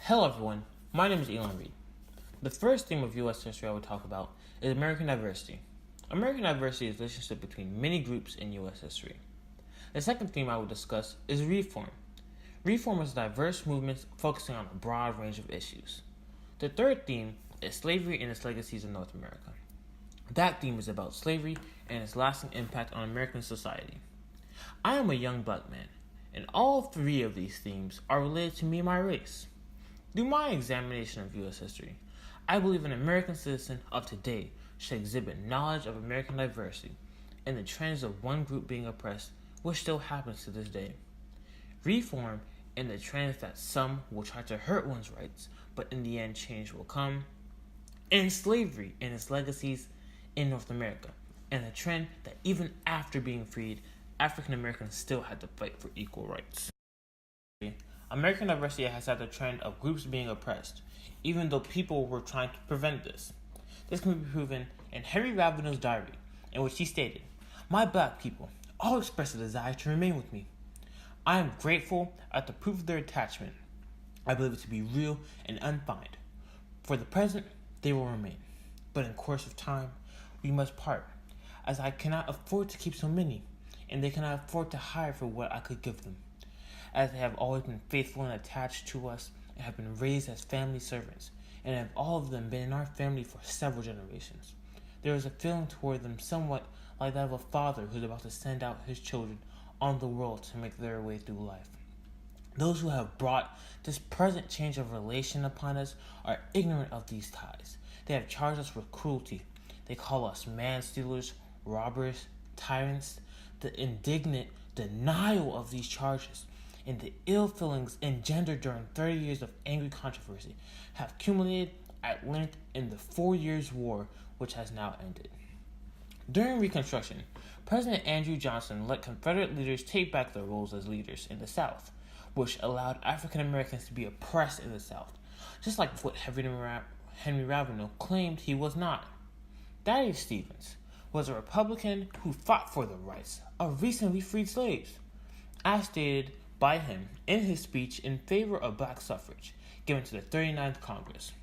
Hello everyone, my name is Elon Reed. The first theme of U.S. history I will talk about is American diversity. American diversity is the relationship between many groups in U.S. history. The second theme I will discuss is reform. Reform is a diverse movement focusing on a broad range of issues. The third theme is slavery and its legacies in North America. That theme is about slavery and its lasting impact on American society. I am a young black man, and all three of these themes are related to me and my race. Through my examination of U.S. history, I believe an American citizen of today should exhibit knowledge of American diversity and the trends of one group being oppressed, which still happens to this day. Reform and the trends that some will try to hurt one's rights, but in the end change will come. And slavery and its legacies in North America, and the trend that even after being freed, African Americans still had to fight for equal rights. American diversity has had the trend of groups being oppressed, even though people were trying to prevent this. This can be proven in Henry Ravenel's diary, in which he stated, "My black people all express a desire to remain with me. I am grateful at the proof of their attachment. I believe it to be real and unfeigned. For the present, they will remain. But in course of time, we must part, as I cannot afford to keep so many, and they cannot afford to hire for what I could give them. As they have always been faithful and attached to us, and have been raised as family servants, and have all of them been in our family for several generations. There is a feeling toward them somewhat like that of a father who is about to send out his children on the world to make their way through life. Those who have brought this present change of relation upon us are ignorant of these ties. They have charged us with cruelty. They call us man-stealers, robbers, tyrants. The indignant denial of these charges and the ill feelings engendered during 30 years of angry controversy have culminated at length in the 4 Years' War, which has now ended. During Reconstruction, President Andrew Johnson let Confederate leaders take back their roles as leaders in the South, which allowed African Americans to be oppressed in the South, just like what Henry Ravenel claimed he was not. Thaddeus Stevens was a Republican who fought for the rights of recently freed slaves, as stated by him in his speech in favor of black suffrage given to the 39th Congress.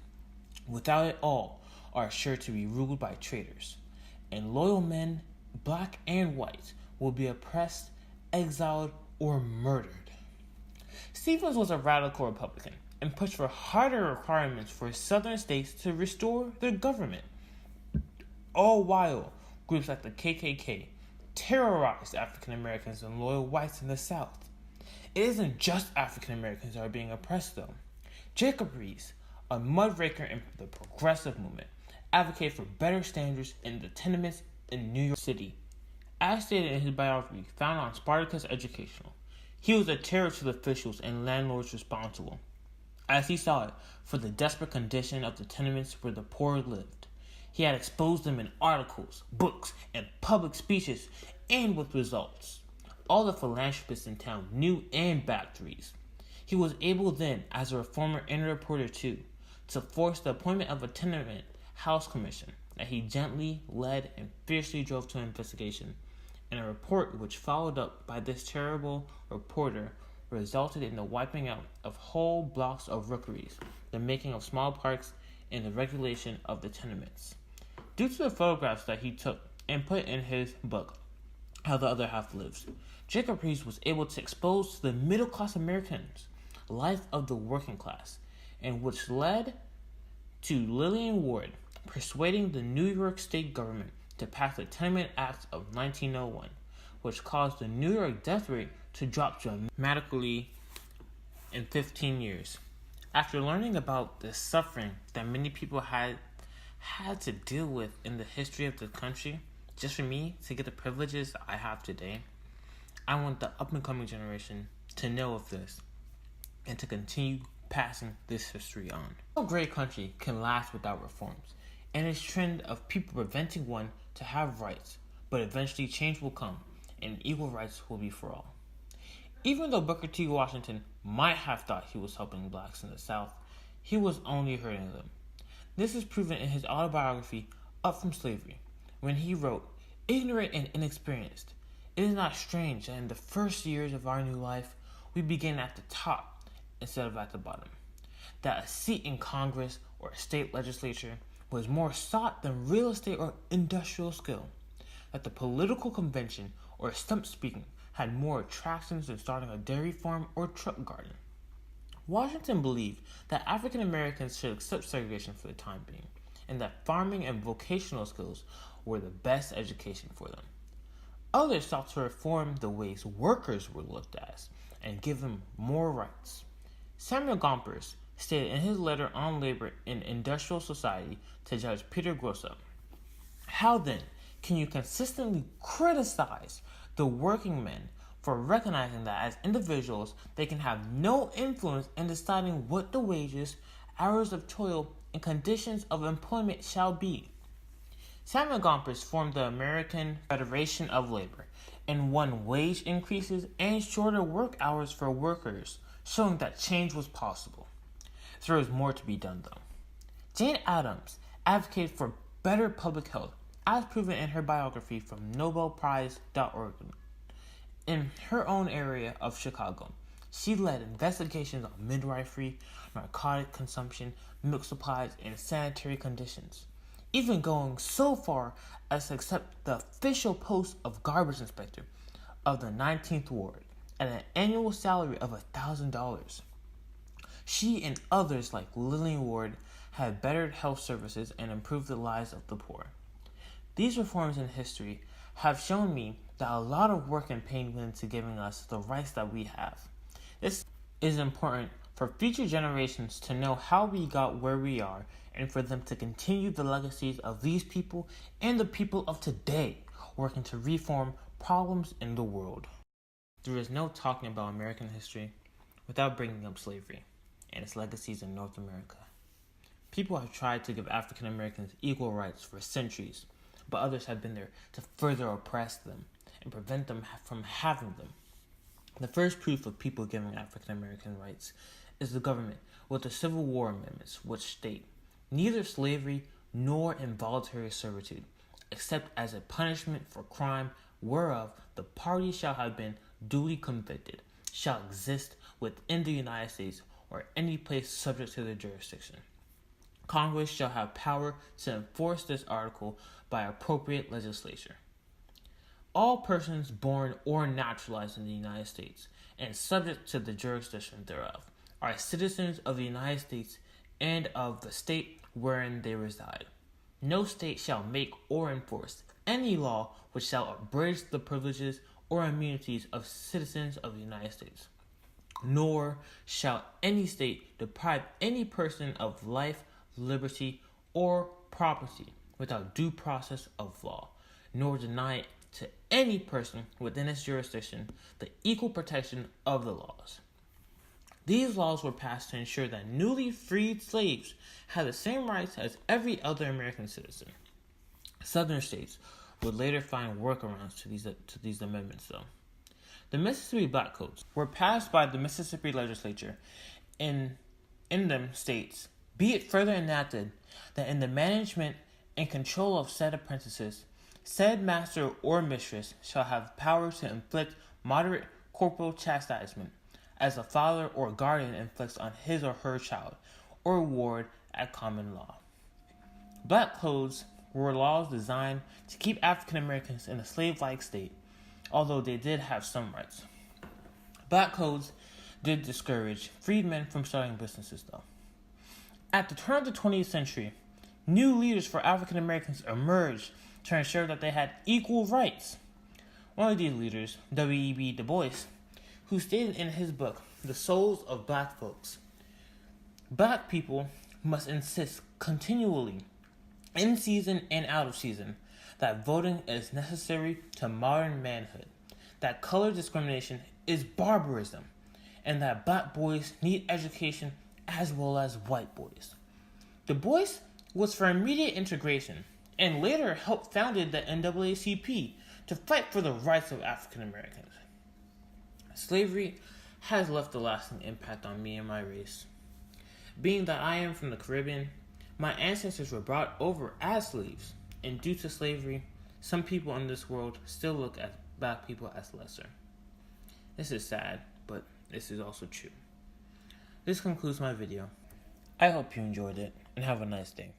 Without it, all are sure to be ruled by traitors, and loyal men, black and white, will be oppressed, exiled, or murdered. Stevens was a radical Republican and pushed for harder requirements for southern states to restore their government. All while groups like the KKK terrorized African Americans and loyal whites in the South. It isn't just African Americans that are being oppressed, though. Jacob Riis, a mudraker in the progressive movement, advocated for better standards in the tenements in New York City. As stated in his biography found on Spartacus Educational, he was a terror to the officials and landlords responsible, as he saw it, for the desperate condition of the tenements where the poor lived. He had exposed them in articles, books, and public speeches, and with results. All the philanthropists in town knew and backed Riis. He was able then, as a reformer and a reporter too, to force the appointment of a tenement house commission that he gently led and fiercely drove to an investigation. And a report which followed up by this terrible reporter resulted in the wiping out of whole blocks of rookeries, the making of small parks, and the regulation of the tenements. Due to the photographs that he took and put in his book, How the Other Half Lives, Jacob Riis was able to expose to the middle-class Americans life of the working class, and which led to Lillian Ward persuading the New York State government to pass the Tenement Act of 1901, which caused the New York death rate to drop dramatically in 15 years. After learning about the suffering that many people had to deal with in the history of the country, just for me to get the privileges I have today, I want the up-and-coming generation to know of this and to continue passing this history on. No great country can last without reforms, and its trend of people preventing one to have rights, but eventually change will come, and equal rights will be for all. Even though Booker T. Washington might have thought he was helping blacks in the South, he was only hurting them. This is proven in his autobiography, Up From Slavery, when he wrote, "Ignorant and inexperienced, it is not strange that in the first years of our new life, we begin at the top instead of at the bottom. that a seat in Congress or a state legislature was more sought than real estate or industrial skill, that the political convention or stump speaking had more attractions than starting a dairy farm or truck garden. Washington believed that African Americans should accept segregation for the time being, and that farming and vocational skills were the best education for them. Others sought to reform the ways workers were looked at and give them more rights. Samuel Gompers stated in his letter on labor in industrial society to Judge Peter Grosso, "How then can you consistently criticize the working men for recognizing that as individuals they can have no influence in deciding what the wages, hours of toil, and conditions of employment shall be?" Samuel Gompers formed the American Federation of Labor and won wage increases and shorter work hours for workers, showing that change was possible. There was more to be done, though. Jane Addams advocated for better public health, as proven in her biography from NobelPrize.org. In her own area of Chicago, she led investigations on midwifery, narcotic consumption, milk supplies, and sanitary conditions, even going so far as to accept the official post of garbage inspector of the 19th Ward at an annual salary of $1,000. She and others like Lillian Ward have bettered health services and improved the lives of the poor. These reforms in history have shown me that a lot of work and pain went into giving us the rights that we have. This is important for future generations to know how we got where we are and for them to continue the legacies of these people and the people of today working to reform problems in the world. There is no talking about American history without bringing up slavery and its legacies in North America. People have tried to give African Americans equal rights for centuries, but others have been there to further oppress them and prevent them from having them. The first proof of people giving African American rights is the government with the Civil War amendments, which state neither slavery nor involuntary servitude, except as a punishment for crime whereof the party shall have been duly convicted, shall exist within the United States or any place subject to their jurisdiction. Congress shall have power to enforce this article by appropriate legislation. All persons born or naturalized in the United States and subject to the jurisdiction thereof are citizens of the United States and of the state wherein they reside. No state shall make or enforce any law which shall abridge the privileges or immunities of citizens of the United States. Nor shall any state deprive any person of life, liberty, or property without due process of law, nor deny it to any person within its jurisdiction the equal protection of the laws. These laws were passed to ensure that newly freed slaves had the same rights as every other American citizen. Southern states would later find workarounds to these amendments, though. The Mississippi Black Codes were passed by the Mississippi legislature in them states, be it further enacted that in the management and control of said apprentices, said master or mistress shall have power to inflict moderate corporal chastisement, as a father or guardian inflicts on his or her child, or ward at common law. Black codes were laws designed to keep African Americans in a slave-like state, although they did have some rights. Black codes did discourage freedmen from starting businesses, though. At the turn of the 20th century, new leaders for African Americans emerged to ensure that they had equal rights. One of these leaders, W.E.B. Du Bois, who stated in his book, The Souls of Black Folks, Black people must insist continually, in season and out of season, that voting is necessary to modern manhood, that color discrimination is barbarism, and that black boys need education as well as white boys. Du Bois was for immediate integration and later helped founded the NAACP to fight for the rights of African Americans. Slavery has left a lasting impact on me and my race. Being that I am from the Caribbean, my ancestors were brought over as slaves, and due to slavery, some people in this world still look at black people as lesser. This is sad, but this is also true. This concludes my video. I hope you enjoyed it, and have a nice day.